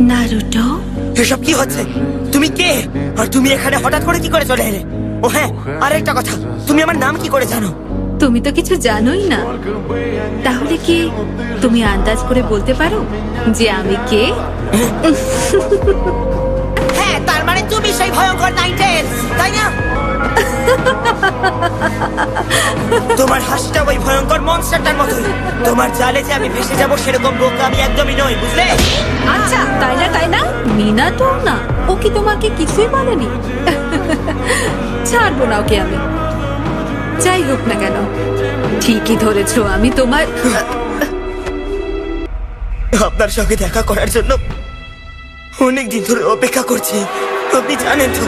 Naruto, এসব কি হচ্ছে? তুমি কে? আর তুমি এখানে হঠাৎ করে কি করে চলে এলে? ও হ্যাঁ, আরেকটা কথা, তুমি আমার নাম কি করে জানো? তুমি তো কিছু জানোই না। তাহলে কি তুমি আন্দাজ করে বলতে পারো যে আমি কে? হ্যাঁ, তার মানে তুমি সেই ভয়ঙ্কর নাইটেল, তাই না? তোমার হাসিটা ওই ভয়ঙ্কর মনস্টারটার মতোই। তোমার জালে যে আমি ভেসে যাবো সেরকম বোকা আমি একদমই নই, বুঝলে? আচ্ছা, তাই না তাই না? মিনা তো না, ও কি তোমাকে কিছুই বলেনি? ছাড়বো না ওকে আমি, যাই হোক না কেন। ঠিকই ধরেছো, আমি তোমার আপনার সঙ্গে দেখা করার জন্য অনেক দিন ধরে অপেক্ষা করছি, আপনি জানেন তো।